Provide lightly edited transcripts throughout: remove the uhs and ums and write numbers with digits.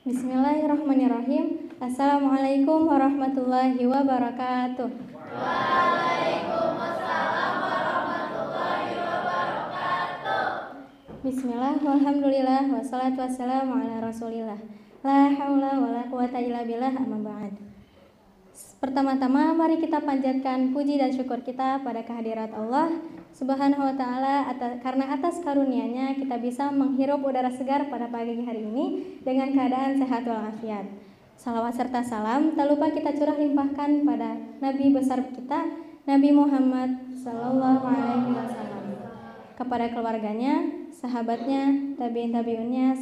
Bismillahirrahmanirrahim. Assalamualaikum warahmatullahi wabarakatuh. Waalaikumsalam warahmatullahi wabarakatuh. Bismillah, walhamdulillah, wassalatu wassalamu ala rasulillah. La haula wala quwata illa billah, amma ba'd. Pertama-tama mari kita panjatkan puji dan syukur kita pada kehadirat Allah Subhanahu wa ta'ala karena atas karunia-Nya kita bisa menghirup udara segar pada pagi hari ini dengan keadaan sehat walafiat. Salawat serta salam tak lupa kita curah limpahkan pada Nabi besar kita, Nabi Muhammad sallallahu alaihi wasallam, kepada keluarganya, sahabatnya, tabi'in-tabi'unnya,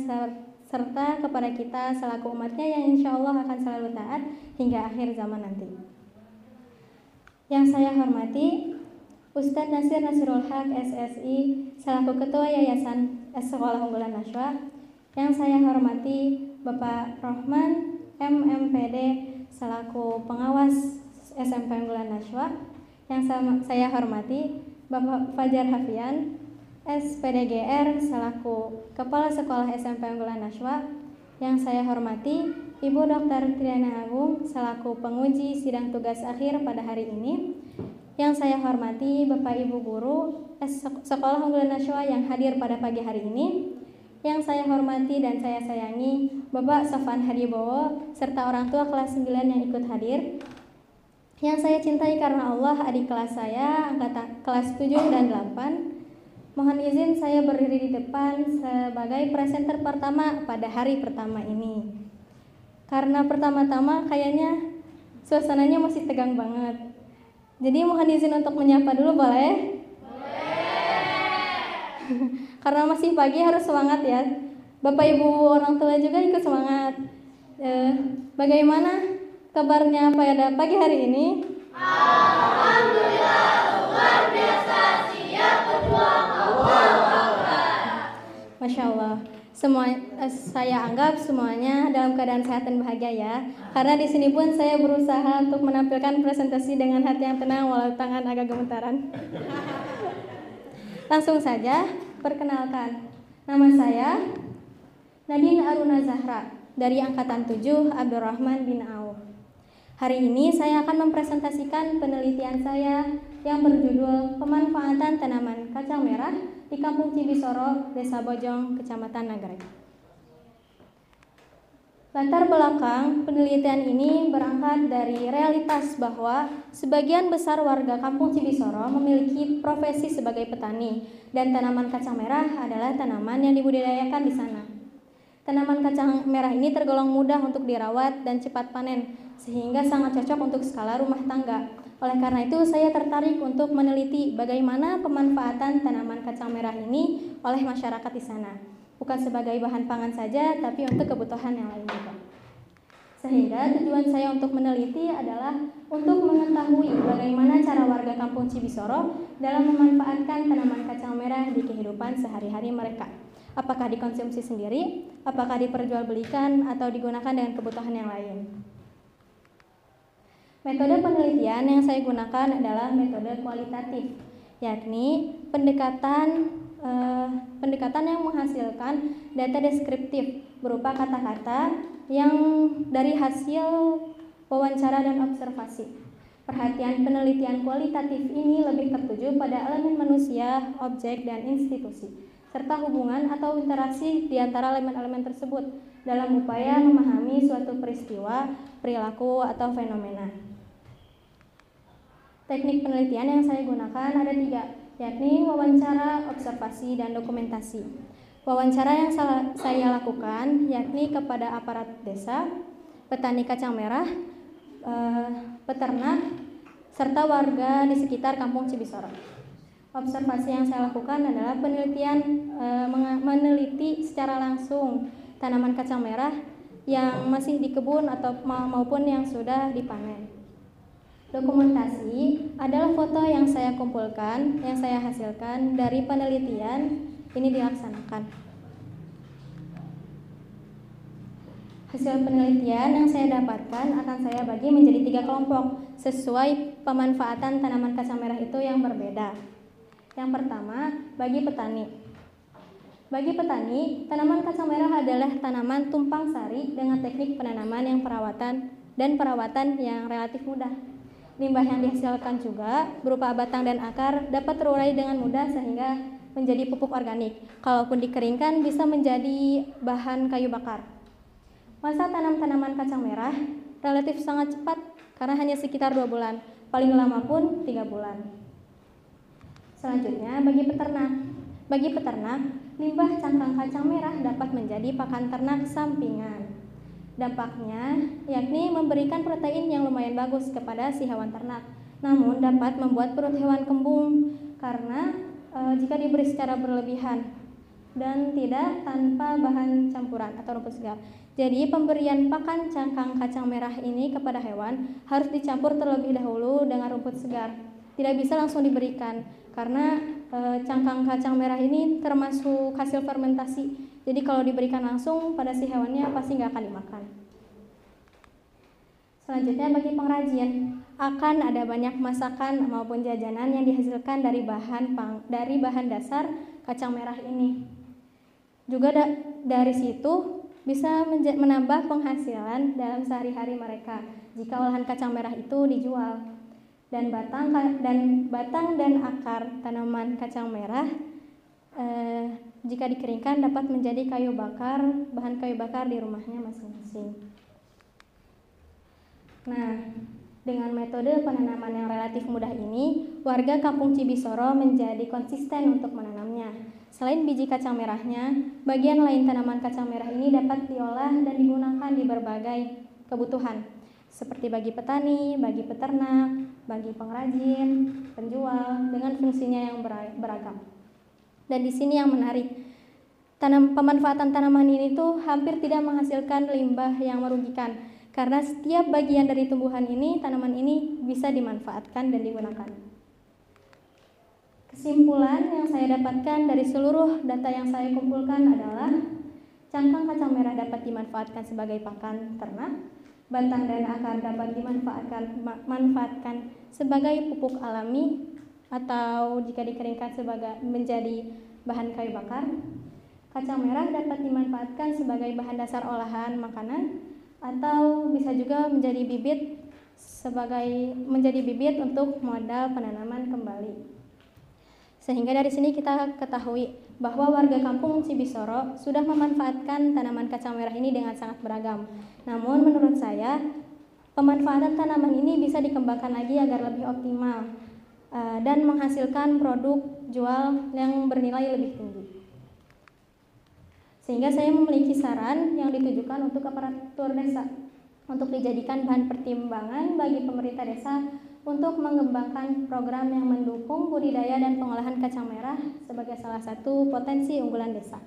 serta kepada kita selaku umatnya yang insya Allah akan selalu taat hingga akhir zaman nanti. Yang saya hormati Ustadz Nasirul Haq SSI selaku Ketua Yayasan Sekolah Unggulan Nashwa. Yang saya hormati Bapak Rohman MMPD selaku Pengawas SMP Unggulan Nashwa. Yang saya hormati Bapak Fajar Hafian SPDGR selaku Kepala Sekolah SMP Unggulan Nashwa. Yang saya hormati Ibu Dr. Triana Agung selaku penguji sidang tugas akhir pada hari ini. Yang saya hormati Bapak Ibu Guru Sekolah Unggulan Nashwa yang hadir pada pagi hari ini. Yang saya hormati dan saya sayangi Bapak Sofan Hadibowo serta orang tua kelas 9 yang ikut hadir. Yang saya cintai karena Allah adik kelas saya angkatan kelas 7 dan 8. Mohon izin saya berdiri di depan sebagai presenter pertama pada hari pertama ini. Karena pertama-tama kayaknya suasananya masih tegang banget. Jadi mohon izin untuk menyapa dulu boleh? Boleh. Karena masih pagi harus semangat ya. Bapak Ibu orang tua juga ikut semangat. Bagaimana kabarnya pada pagi hari ini? Alhamdulillah luar biasa, siap berjuang. Masya Allah, saya anggap semuanya dalam keadaan sehat dan bahagia ya. Karena di sini pun saya berusaha untuk menampilkan presentasi dengan hati yang tenang walau tangan agak gemetaran. Langsung saja, perkenalkan. Nama saya Nadine Aruna Zahra dari Angkatan 7 Abdurrahman bin Auf. Hari ini saya akan mempresentasikan penelitian saya yang berjudul Pemanfaatan Tanaman Kacang Merah di Kampung Cibisoro, Desa Bojong, Kecamatan Nagrek. Latar belakang penelitian ini berangkat dari realitas bahwa sebagian besar warga Kampung Cibisoro memiliki profesi sebagai petani dan tanaman kacang merah adalah tanaman yang dibudidayakan di sana. Tanaman kacang merah ini tergolong mudah untuk dirawat dan cepat panen, sehingga sangat cocok untuk skala rumah tangga. Oleh karena itu, saya tertarik untuk meneliti bagaimana pemanfaatan tanaman kacang merah ini oleh masyarakat di sana. Bukan sebagai bahan pangan saja, tapi untuk kebutuhan yang lain juga. Sehingga tujuan saya untuk meneliti adalah untuk mengetahui bagaimana cara warga Kampung Cibisoro dalam memanfaatkan tanaman kacang merah di kehidupan sehari-hari mereka. Apakah dikonsumsi sendiri, apakah diperjualbelikan, atau digunakan dengan kebutuhan yang lain. Metode penelitian yang saya gunakan adalah metode kualitatif, yakni pendekatan yang menghasilkan data deskriptif berupa kata-kata yang dari hasil wawancara dan observasi. Perhatian penelitian kualitatif ini lebih tertuju pada elemen manusia, objek, dan institusi, serta hubungan atau interaksi di antara elemen-elemen tersebut dalam upaya memahami suatu peristiwa, perilaku, atau fenomena. Teknik penelitian yang saya gunakan ada 3, yakni wawancara, observasi, dan dokumentasi. Wawancara yang saya lakukan yakni kepada aparat desa, petani kacang merah, peternak, serta warga di sekitar Kampung Cibisoro. Observasi yang saya lakukan adalah penelitian meneliti secara langsung tanaman kacang merah yang masih di kebun atau maupun yang sudah dipanen. Dokumentasi adalah foto yang saya kumpulkan, yang saya hasilkan dari penelitian ini dilaksanakan. Hasil penelitian yang saya dapatkan akan saya bagi menjadi 3 kelompok sesuai pemanfaatan tanaman kacang merah itu yang berbeda. Yang pertama, bagi petani. Bagi petani, tanaman kacang merah adalah tanaman tumpang sari dengan teknik penanaman yang perawatan yang relatif mudah. Limbah yang dihasilkan juga berupa batang dan akar dapat terurai dengan mudah sehingga menjadi pupuk organik. Kalaupun dikeringkan bisa menjadi bahan kayu bakar. Masa tanam tanaman kacang merah relatif sangat cepat karena hanya sekitar 2 bulan, paling lama pun 3 bulan. Selanjutnya bagi peternak, limbah cangkang kacang merah dapat menjadi pakan ternak sampingan. Dampaknya yakni memberikan protein yang lumayan bagus kepada si hewan ternak, namun dapat membuat perut hewan kembung karena jika diberi secara berlebihan dan tidak tanpa bahan campuran atau rumput segar. Jadi pemberian pakan cangkang kacang merah ini kepada hewan harus dicampur terlebih dahulu dengan rumput segar. Tidak bisa langsung diberikan karena cangkang kacang merah ini termasuk hasil fermentasi. Jadi kalau diberikan langsung pada si hewannya pasti nggak akan dimakan. Selanjutnya bagi pengrajin, akan ada banyak masakan maupun jajanan yang dihasilkan dari bahan dasar kacang merah ini. Juga dari situ bisa menambah penghasilan dalam sehari-hari mereka jika olahan kacang merah itu dijual. Dan batang dan akar tanaman kacang merah jika dikeringkan dapat menjadi bahan kayu bakar di rumahnya masing-masing. Nah, dengan metode penanaman yang relatif mudah ini, warga Kampung Cibisoro menjadi konsisten untuk menanamnya. Selain biji kacang merahnya, bagian lain tanaman kacang merah ini dapat diolah dan digunakan di berbagai kebutuhan, seperti bagi petani, bagi peternak, bagi pengrajin, penjual, dengan fungsinya yang beragam. Dan di sini yang menarik, pemanfaatan tanaman ini tuh hampir tidak menghasilkan limbah yang merugikan. Karena setiap bagian dari tumbuhan ini, tanaman ini bisa dimanfaatkan dan digunakan. Kesimpulan yang saya dapatkan dari seluruh data yang saya kumpulkan adalah cangkang kacang merah dapat dimanfaatkan sebagai pakan ternak, batang dan akar dapat dimanfaatkan sebagai pupuk alami atau jika dikeringkan menjadi bahan kayu bakar. Kacang merah dapat dimanfaatkan sebagai bahan dasar olahan makanan atau bisa juga menjadi bibit untuk modal penanaman kembali. Sehingga dari sini kita ketahui bahwa warga Kampung Cibisoro sudah memanfaatkan tanaman kacang merah ini dengan sangat beragam. Namun menurut saya pemanfaatan tanaman ini bisa dikembangkan lagi agar lebih optimal dan menghasilkan produk jual yang bernilai lebih tinggi. Sehingga saya memiliki saran yang ditujukan untuk aparatur desa untuk dijadikan bahan pertimbangan bagi pemerintah desa untuk mengembangkan program yang mendukung budidaya dan pengolahan kacang merah sebagai salah satu potensi unggulan desa.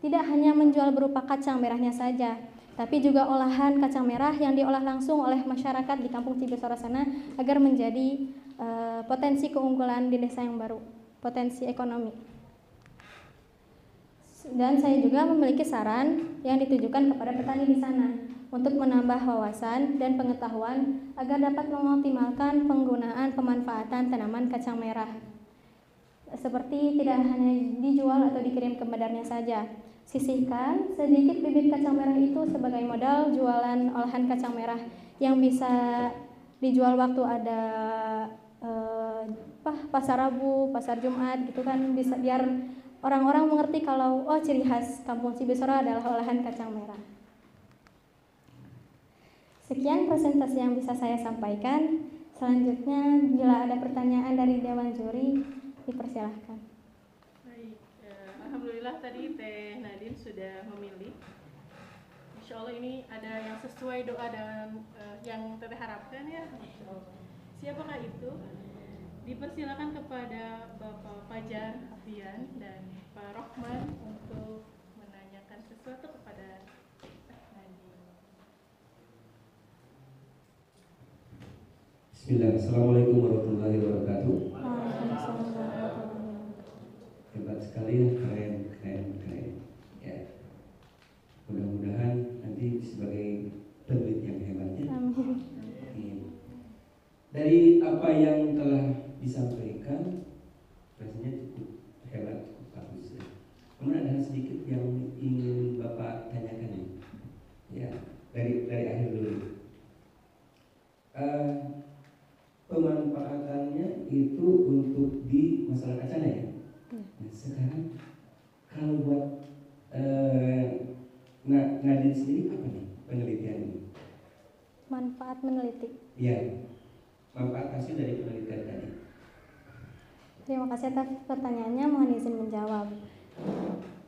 Tidak hanya menjual berupa kacang merahnya saja, tapi juga olahan kacang merah yang diolah langsung oleh masyarakat di Kampung Cibisoro sana agar menjadi potensi keunggulan di desa yang baru, potensi ekonomi. Dan saya juga memiliki saran yang ditujukan kepada petani di sana untuk menambah wawasan dan pengetahuan agar dapat mengoptimalkan penggunaan pemanfaatan tanaman kacang merah. Seperti tidak hanya dijual atau dikirim ke badarnya saja. Sisihkan sedikit bibit kacang merah itu sebagai modal jualan olahan kacang merah yang bisa dijual waktu ada pasar Rabu, pasar Jumat gitu kan, bisa biar orang-orang mengerti kalau ciri khas Kampung Cibisoro adalah olahan kacang merah. Sekian presentasi yang bisa saya sampaikan. Selanjutnya bila ada pertanyaan dari Dewan Juri, dipersilahkan. Baik, alhamdulillah tadi Teh Nadine sudah memilih. Insya Allah ini ada yang sesuai doa dan yang Teteh harapkan ya. Siapakah itu? Dipersilakan kepada Bapak Fajar Afian dan Pak Rohman untuk menanyakan sesuatu kepada Teh Nadine. Bismillah, Assalamualaikum warahmatullahi wabarakatuh. Hebat sekali, keren. Ya. Mudah-mudahan nanti sebagai peneliti yang hebat ya. Amin. Dari apa yang telah disampaikan, rasanya cukup hebat, cukup bagus ya. Namun ada masalah kacana ya. Nah, sekarang kalau buat Nadine sendiri apa nih penelitian ini? Manfaat meneliti. Iya, manfaat hasil dari penelitian tadi. Terima kasih atas pertanyaannya, mohon izin menjawab.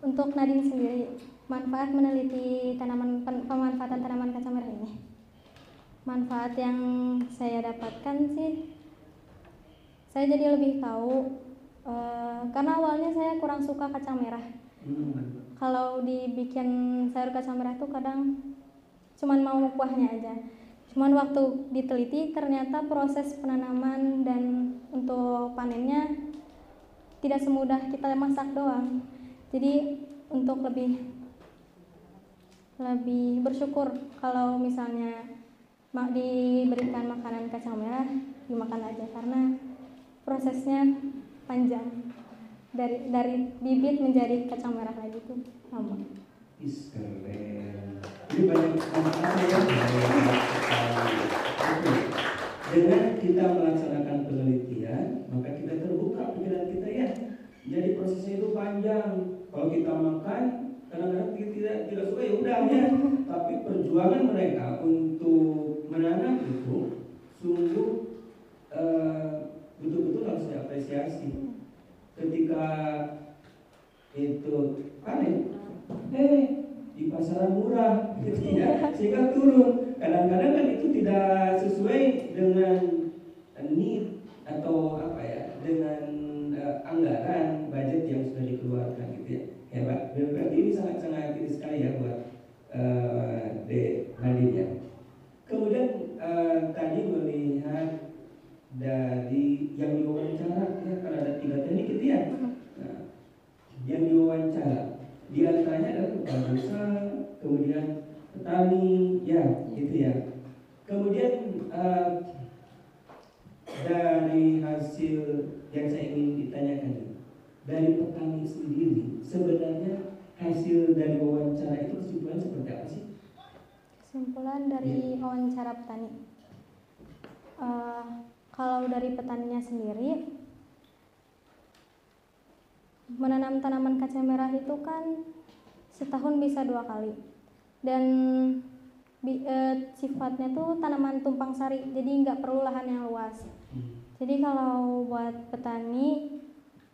Untuk Nadine sendiri, manfaat meneliti pemanfaatan tanaman kacang merah ini. Manfaat yang saya dapatkan sih, saya jadi lebih tahu karena awalnya saya kurang suka kacang merah. Kalau dibikin sayur kacang merah tuh kadang cuman mau kuahnya aja. Cuman waktu diteliti ternyata proses penanaman dan untuk panennya tidak semudah kita masak doang. Jadi untuk lebih bersyukur kalau misalnya diberikan makanan kacang merah, dimakan aja karena prosesnya panjang. Dari bibit menjadi kacang merah lagi tuh lama. Keren. Ini banyak manfaatnya ya. Dengan kita melaksanakan penelitian, maka kita terbuka pikiran kita ya. Jadi prosesnya itu panjang. Kalau kita makan, kadang-kadang kita tidak suka ya udah ya. Tapi perjuangan mereka untuk menanam itu sungguh betul-betul harus diapresiasi. Ketika itu panen, di pasaran murah, gitu ya, sehingga turun. Kadang-kadang kan itu tidak sesuai dengan need atau apa ya, dengan anggaran budget yang sudah dikeluarkan, gitu ya. Hebat. Berarti ini sangat-sangat ini sekali ya buat Nadine ya. Kemudian tadi melihat dari yang diwawancara ya, kan ada 3 teknik gitu ya. Nah, yang diwawancara di antaranya adalah kepala desa, kemudian petani, ya gitu ya. Kemudian dari hasil yang saya ingin ditanyakan dari petani sendiri, sebenarnya hasil dari wawancara itu kesimpulan seperti apa sih? Kesimpulan dari wawancara petani. Kalau dari petaninya sendiri, menanam tanaman kacang merah itu kan setahun bisa 2 kali. Dan sifatnya tuh tanaman tumpang sari, jadi nggak perlu lahan yang luas. Jadi kalau buat petani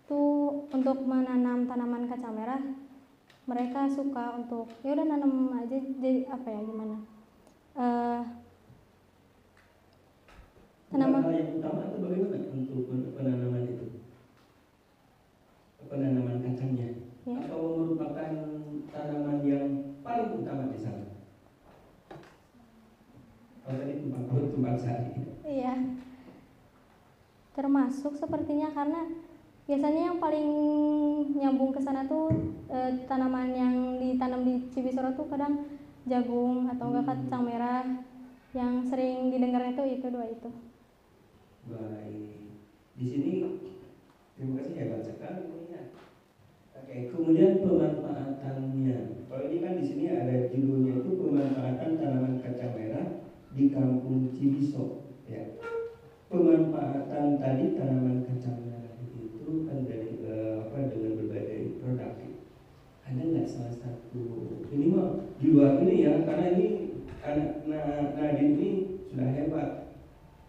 tuh untuk menanam tanaman kacang merah, mereka suka untuk ya udah nanam aja, jadi apa ya gimana? Hal yang utama itu bagaimana untuk penanaman itu? Penanaman kacangnya ya. Atau merupakan tanaman yang paling utama di sana? Kalau tadi tumpang sari. Iya, termasuk sepertinya karena biasanya yang paling nyambung ke sana tuh tanaman yang ditanam di Cibisoro tuh kadang jagung atau enggak kacang merah. Yang sering didengarnya tuh itu 2 itu. Baik, di sini terima kasih hebat sekali ya. Oke, kemudian pemanfaatannya. Kalau ini kan di sini ada judulnya itu pemanfaatan tanaman kacang merah di Kampung Cibiso. Ya, pemanfaatan tadi tanaman kacang merah itu kan dari dengan berbagai produk. Ada nggak salah satu? Ini mah di luar ini ya, karena ini anak Nadine ini sudah hebat.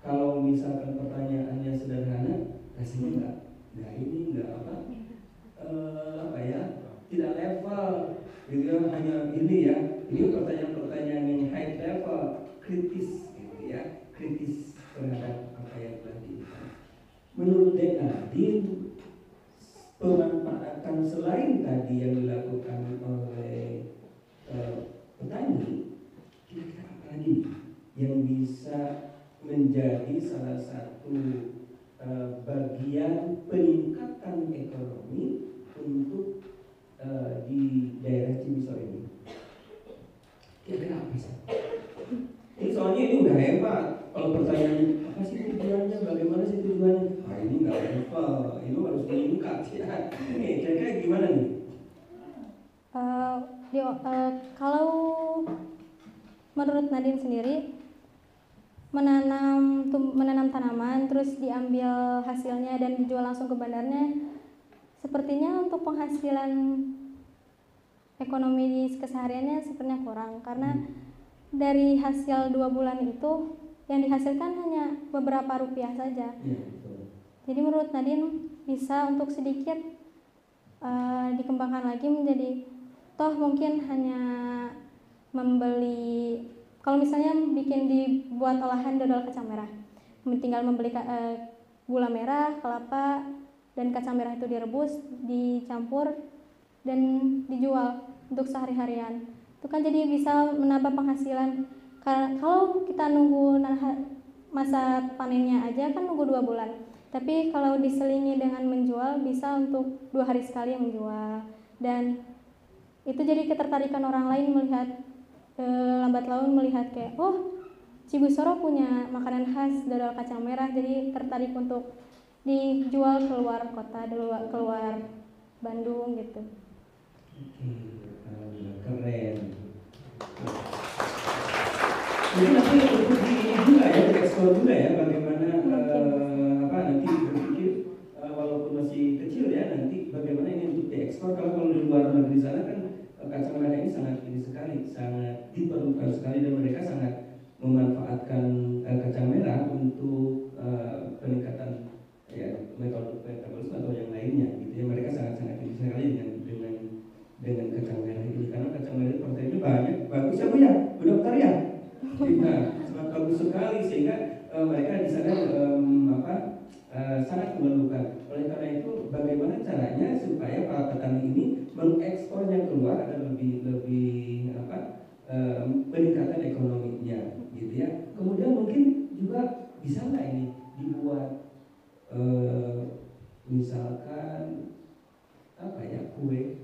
Kalau misalkan pertanyaannya sederhana, rasanya nggak ini nggak apa ya, tidak level, gitu ya, hanya ini ya. Ini pertanyaan-pertanyaan yang high level, kritis, gitu ya, kritis terhadap apa yang telah dilakukan. Menurut Nadine, pemanfaatan selain tadi yang dilakukan oleh petani, kira-kira apa lagi yang bisa menjadi salah satu bagian peningkatan ekonomi untuk di daerah Cibiso ini? Kira-kira apa sih? Ini soalnya ini udah hebat. Kalau pertanyaannya apa sih tujuannya, bagaimana sih tujuannya? Nah ini nggak level, ini harus meningkat ya. Kira-kira gimana nih? Kalau menurut Nadine sendiri, menanam tanaman terus diambil hasilnya dan dijual langsung ke bandarnya, sepertinya untuk penghasilan ekonomi di kesehariannya sepertinya kurang, karena dari hasil 2 bulan itu yang dihasilkan hanya beberapa rupiah saja. Jadi menurut Nadine bisa untuk sedikit dikembangkan lagi menjadi, toh mungkin hanya membeli, kalau misalnya dibuat olahan dodol kacang merah, tinggal membeli gula merah, kelapa, dan kacang merah itu direbus, dicampur, dan dijual untuk sehari-harian. Itu kan jadi bisa menambah penghasilan. Kalau kita nunggu masa panennya aja kan nunggu 2 bulan. Tapi kalau diselingi dengan menjual, bisa untuk 2 hari sekali menjual. Dan itu jadi ketertarikan orang lain melihat, lambat laun melihat kayak, oh Cibusoro punya makanan khas dodol kacang merah, jadi tertarik untuk dijual keluar kota, keluar Bandung gitu. Keren. Jadi nanti untuk ini juga ya, ekspor juga ya, bagaimana nanti berpikir walaupun masih kecil ya, nanti bagaimana ini untuk diekspor. Kalau di luar negeri sana kan kacang merah ini sangat diperlukan sekali, dan mereka sangat memanfaatkan kacang merah untuk peningkatan ya metabolisme atau yang lainnya gitu ya. Mereka sangat ini sekali dengan kacang merah ini, karena kacang merah proteinnya banyak, bagus ya Bu ya, Bu Dokter ya. Nah, sangat bagus sekali, sehingga mereka di sana sangat memerlukan. Oleh karena itu, bagaimana caranya supaya para petani ini mengekspornya keluar agar lebih meningkatkan ekonominya, gitu ya. Kemudian mungkin juga bisa nggak ini dibuat misalkan kue,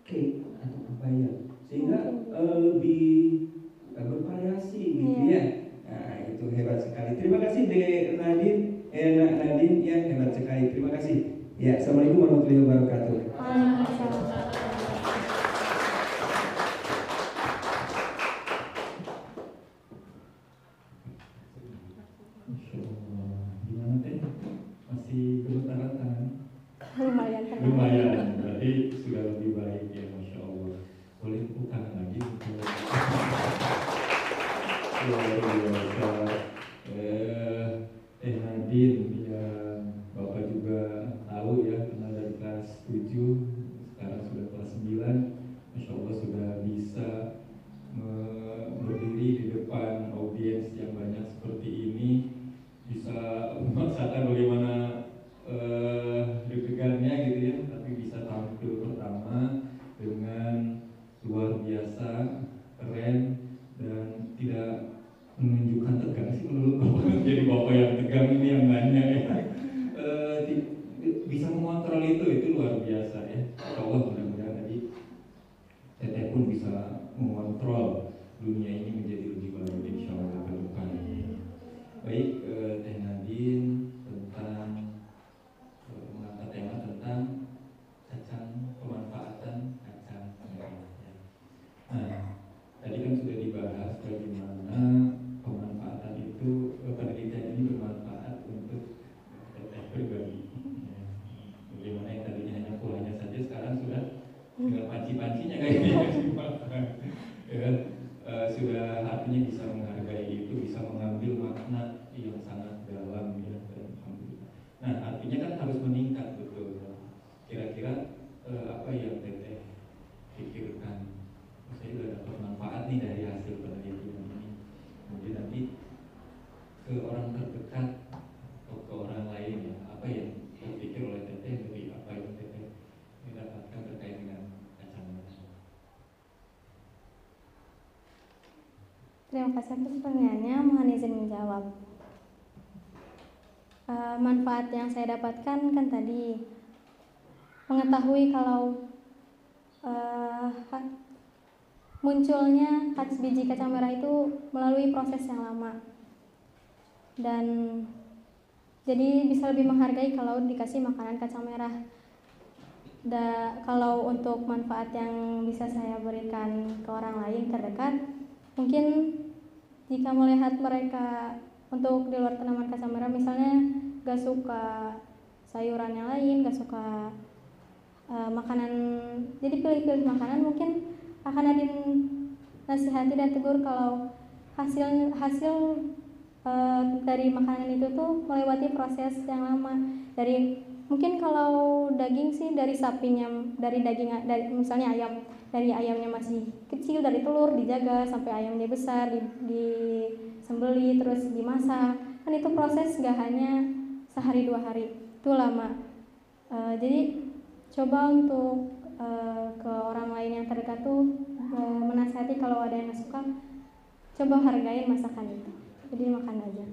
cake atau apa ya, sehingga lebih bervariasi gitu ya. Nah, itu hebat sekali. Terima kasih Nadine ya, hebat sekali. Terima kasih. Ya, Assalamualaikum warahmatullahi wabarakatuh. Gimana teh? Masih gemetaran tangan? Lumayan. Berarti sudah lebih baik ya, Masya Allah. Boleh tepuk tangan lagi untuk luar biasa Nadine yang Bapak juga tahu ya, kenal dari kelas 7, sekarang sudah kelas 9. Masya Allah sudah bisa berdiri di depan audiens yang banyak seperti ini, bisa memaksakan bagaimana deg-degannya gitu ya, tapi bisa tampil pertama dengan luar biasa, keren, dan tidak menunjukkan tegang sih menurut Bapak. Jadi Bapak yang tegang ini yang nanya ya. Bisa mengontrol itu luar biasa ya. Insya Allah mudah-mudahan tadi Teteh pun bisa mengontrol dunia ini menjadi lebih baik insya Allah ke depan. Baik, Teh Nadine tentang mengangkat tema tentang pemanfaatan kacang merah. Nah, tadi kan sudah dibahas bagaimana pemanfaatan itu, penelitian ini bermanfaat untuk Teteh pribadi. Bagaimana yang tadinya hanya polanya saja sekarang sudah tinggal panci-pancinya kayaknya ya, sudah artinya bisa menghargai itu, bisa mengambil makna yang sangat dalam ya. Nah, artinya kan harus meningkat betul. Kira-kira apa yang Teteh pikirkan? Saya sudah dapat manfaat nih dari hasil penelitian ini. Kemudian nanti ke orang terdekat atau ke orang lain ya, apa yang dipikir oleh Teteh, dari apa yang Teteh mendapatkan terkait dengan kacang merah? Terima kasih atas pertanyaannya, mohon izin menjawab. Manfaat yang saya dapatkan kan tadi mengetahui kalau munculnya biji kacang merah itu melalui proses yang lama, dan jadi bisa lebih menghargai kalau dikasih makanan kacang merah. Kalau untuk manfaat yang bisa saya berikan ke orang lain terdekat, mungkin jika melihat mereka untuk di luar tanaman kacang merah, misalnya gak suka sayuran yang lain, gak suka makanan, jadi pilih-pilih makanan, mungkin akan ada nasihati dan tegur kalau hasil dari makanan itu tuh melewati proses yang lama. Dari mungkin kalau daging sih dari sapinya, dari misalnya ayam, dari ayamnya masih kecil, dari telur dijaga sampai ayamnya besar, disembeli terus dimasak, kan itu proses gak hanya sehari 2 hari, itu lama. Jadi coba untuk ke orang lain yang terdekat tuh menasihati kalau ada yang gak suka, coba hargain masakan itu, jadi makan aja.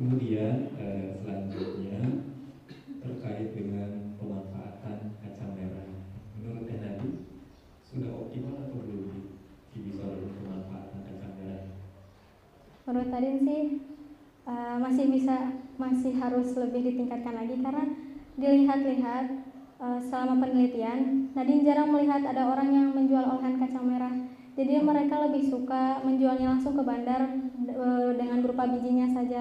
Kemudian selanjutnya terkait dengan pemanfaatan kacang merah, menurut Teh Nadi sudah optimal atau belum di Cibisoro pemanfaatan kacang merah? Menurut Nadine sih masih harus lebih ditingkatkan lagi, karena dilihat-lihat selama penelitian Nadine jarang melihat ada orang yang menjual olahan kacang merah. Jadi mereka lebih suka menjualnya langsung ke bandar dengan berupa bijinya saja,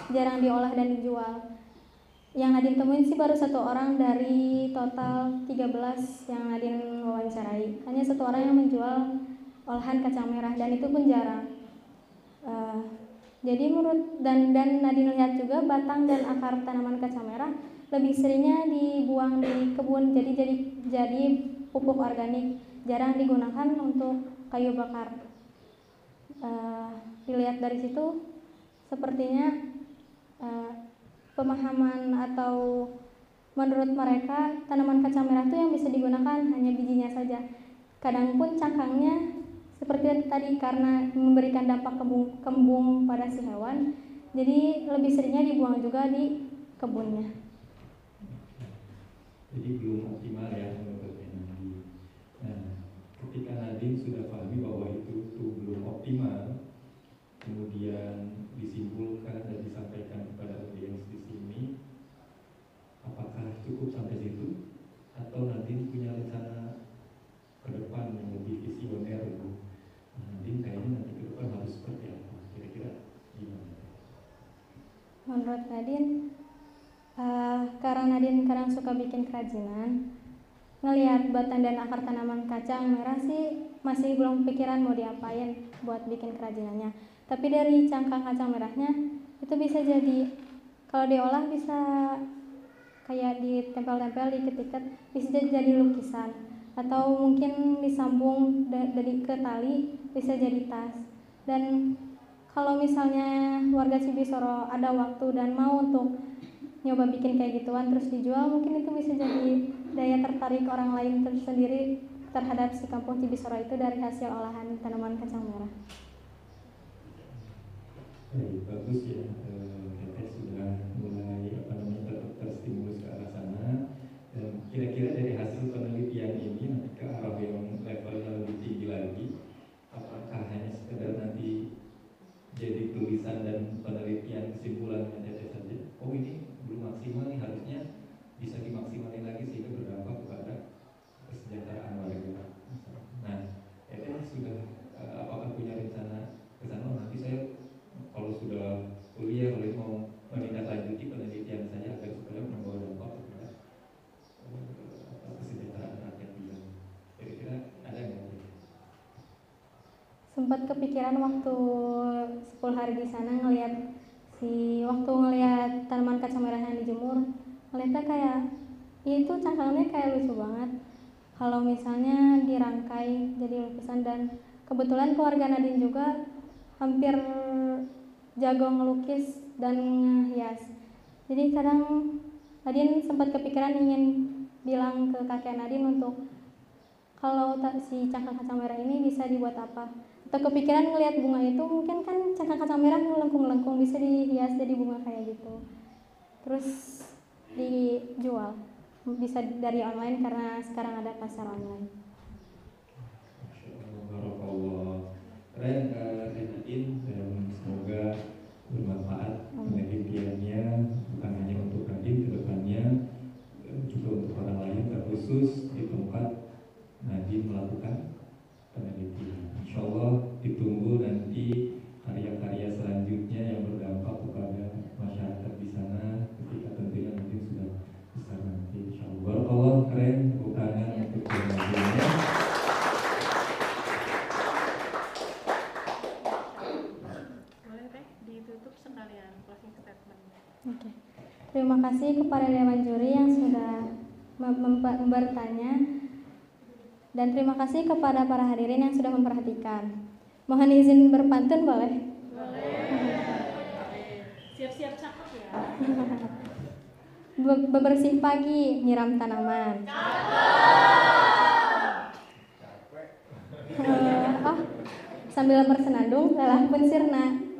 jarang diolah dan dijual. Yang Nadine temuin sih baru 1 orang dari total 13 yang Nadine wawancarai, hanya 1 orang yang menjual olahan kacang merah, dan itu pun jarang. Jadi menurut dan Nadine lihat juga batang dan akar tanaman kacang merah lebih seringnya dibuang di kebun, jadi pupuk organik, jarang digunakan untuk kayu bakar. Dilihat dari situ sepertinya pemahaman atau menurut mereka tanaman kacang merah itu yang bisa digunakan hanya bijinya saja. Kadang pun cangkangnya seperti tadi karena memberikan dampak kembung pada si hewan, jadi lebih seringnya dibuang juga di kebunnya. Jadi belum optimal ya menurut Nadine. Nah, ketika Nadine sudah pahami bahwa itu belum optimal, kemudian disimpulkan dan disampaikan kepada audiens di sini, apakah cukup sampai situ atau Nadine punya rencana ke depan yang lebih visioner itu? Nadine kayaknya nanti ke depan harus seperti apa? Kira-kira gimana? Menurut Nadine, karena Nadine kadang suka bikin kerajinan, ngelihat batang dan akar tanaman kacang merah sih masih belum pikiran mau diapain buat bikin kerajinannya. Tapi dari cangkang kacang merahnya itu bisa jadi, kalau diolah bisa kayak ditempel-tempel, diikat-ikat, bisa jadi lukisan, atau mungkin disambung dari ke tali bisa jadi tas. Dan kalau misalnya warga Cibisoro ada waktu dan mau untuk nyoba bikin kayak gituan terus dijual, mungkin itu bisa jadi daya tertarik orang lain tersendiri terhadap si kampung Cibisoro itu dari hasil olahan tanaman kacang merah. Bagus ya, Teteh sudah mulai terstimulus ke arah sana. Dan kira-kira dari hasil penelitian ini nanti ke arah yang levelnya lebih tinggi lagi, apakah hanya sekedar nanti jadi tulisan dan penelitian kesimpulan Teteh saja? Oh ini belum maksimal nih, harusnya bisa dimaksimalin lagi sehingga berdampak kepada kesejahteraan warga. Nah, Teteh sudah apakah punya rencana ke sana? Nanti saya kalau sudah kuliah mau menindaklanjuti penelitian saya agar supaya membawa dampak kepada kesejahteraan rakyat juga. Kira-kira ada nggak? Sempat kepikiran waktu 10 hari di sana waktu ngelihat tanaman kacang merah yang dijemur, ngeliatnya kayak ya itu cangkangnya kayak lucu banget kalau misalnya dirangkai jadi lukisan. Dan kebetulan keluarga Nadine juga hampir jago ngelukis dan ngehias, jadi kadang Nadine sempat kepikiran ingin bilang ke kakek Nadine untuk kalau si cangkang kacang merah ini bisa dibuat apa, atau kepikiran ngelihat bunga itu, mungkin kan cangkang kacang merah melengkung-melengkung bisa dihias jadi bunga kayak gitu, terus dijual, bisa dari online karena sekarang ada pasar online. Barakallah. Keren Nadine, dan semoga bermanfaat penelitiannya bukan hanya untuk Nadine ke depannya, juga untuk orang lain, terkhusus di tempat Nadine melakukan penelitian. Insyaallah terima kasih kepada Dewan Juri yang sudah bertanya, dan terima kasih kepada para hadirin yang sudah memperhatikan. Mohon izin berpantun boleh? Siap-siap cakep ya. Bebersih pagi, nyiram tanaman. Sambil bersenandung, lelah pun sirna.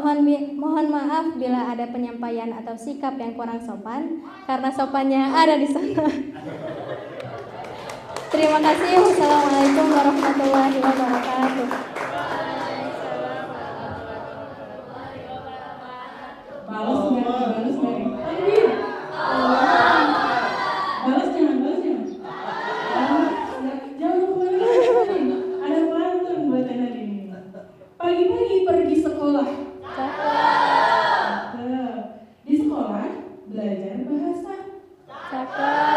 Mohon maaf bila ada penyampaian atau sikap yang kurang sopan, karena sopannya ada di sana. Terima kasih. Wassalamualaikum warahmatullahi wabarakatuh. Balas dari. Balas jangan. Jangan kemana-mana. Ada pantun buat Teh Nadine. Pagi-pagi pergi sekolah. Di sekolah belajar bahasa. Cakep.